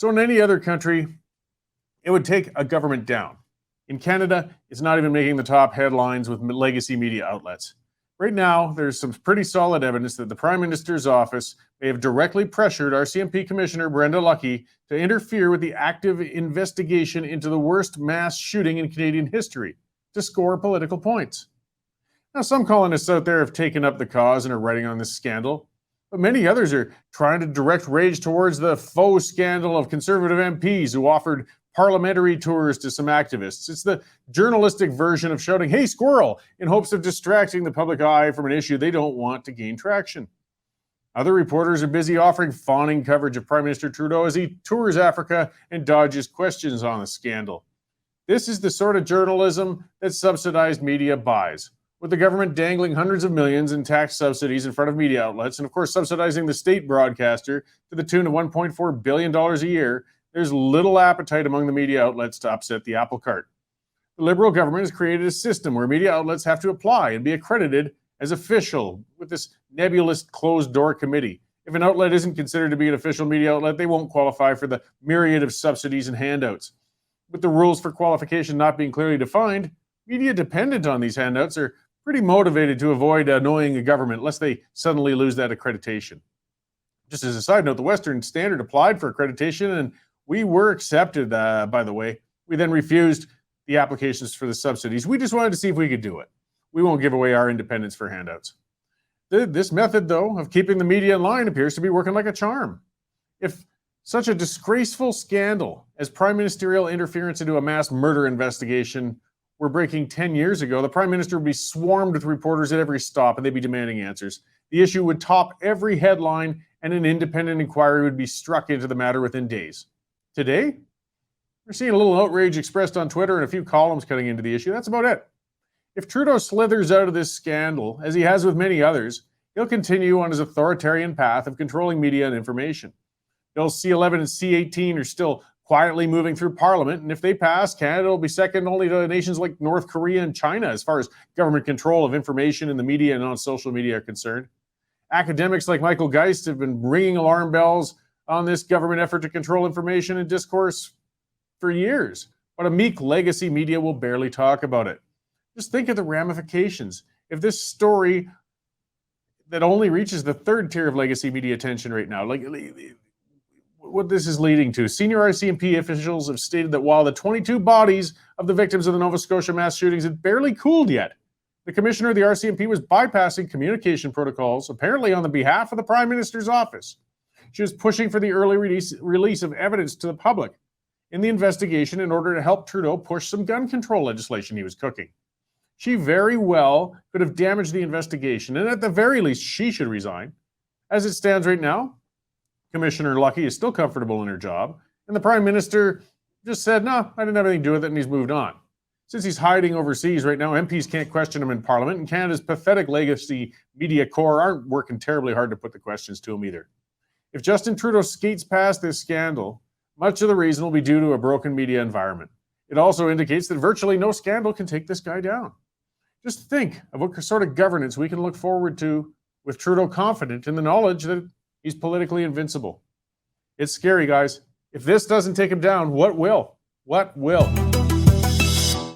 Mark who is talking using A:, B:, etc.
A: So in any other country, it would take a government down. In Canada, it's not even making the top headlines with legacy media outlets. Right now, there's some pretty solid evidence that the Prime Minister's office may have directly pressured RCMP Commissioner Brenda Lucki to interfere with the active investigation into the worst mass shooting in Canadian history to score political points. Now, some colonists out there have taken up the cause and are writing on this scandal, but many others are trying to direct rage towards the faux scandal of Conservative MPs who offered parliamentary tours to some activists. It's the journalistic version of shouting, "Hey, squirrel," in hopes of distracting the public eye from an issue they don't want to gain traction. Other reporters are busy offering fawning coverage of Prime Minister Trudeau as he tours Africa and dodges questions on the scandal. This is the sort of journalism that subsidized media buys, with the government dangling hundreds of millions in tax subsidies in front of media outlets, and of course subsidizing the state broadcaster to the tune of $1.4 billion a year. There's little appetite among the media outlets to upset the apple cart. The Liberal government has created a system where media outlets have to apply and be accredited as official with this nebulous closed-door committee. If an outlet isn't considered to be an official media outlet, they won't qualify for the myriad of subsidies and handouts. With the rules for qualification not being clearly defined, media dependent on these handouts are pretty motivated to avoid annoying the government lest they suddenly lose that accreditation. Just as a side note, the Western Standard applied for accreditation and we were accepted, by the way. We then refused the applications for the subsidies. We just wanted to see if we could do it. We won't give away our independence for handouts. This method, though, of keeping the media in line appears to be working like a charm. If such a disgraceful scandal as prime ministerial interference into a mass murder investigation were breaking 10 years ago, the Prime Minister would be swarmed with reporters at every stop and they'd be demanding answers. The issue would top every headline and an independent inquiry would be struck into the matter within days. Today, we're seeing a little outrage expressed on Twitter and a few columns cutting into the issue. That's about it. If Trudeau slithers out of this scandal, as he has with many others, he'll continue on his authoritarian path of controlling media and information. Bills C-11 and C-18 are still quietly moving through Parliament, and if they pass, Canada will be second only to nations like North Korea and China as far as government control of information in the media and on social media are concerned. Academics like Michael Geist have been ringing alarm bells on this government effort to control information and discourse for years, but a meek legacy media will barely talk about it. Just think of the ramifications. If this story that only reaches the third tier of legacy media attention right now, like what this is leading to. Senior RCMP officials have stated that while the 22 bodies of the victims of the Nova Scotia mass shootings had barely cooled yet, the commissioner of the RCMP was bypassing communication protocols, apparently on the behalf of the Prime Minister's office. She was pushing for the early release of evidence to the public in the investigation in order to help Trudeau push some gun control legislation he was cooking. She very well could have damaged the investigation, and at the very least, she should resign. As it stands right now, Commissioner Lucki is still comfortable in her job, and the Prime Minister just said, no, I didn't have anything to do with it, and he's moved on. Since he's hiding overseas right now, MPs can't question him in Parliament, and Canada's pathetic legacy media corps aren't working terribly hard to put the questions to him either. If Justin Trudeau skates past this scandal, much of the reason will be due to a broken media environment. It also indicates that virtually no scandal can take this guy down. Just think of what sort of governance we can look forward to with Trudeau confident in the knowledge that he's politically invincible. It's scary, guys. If this doesn't take him down, what will? What will?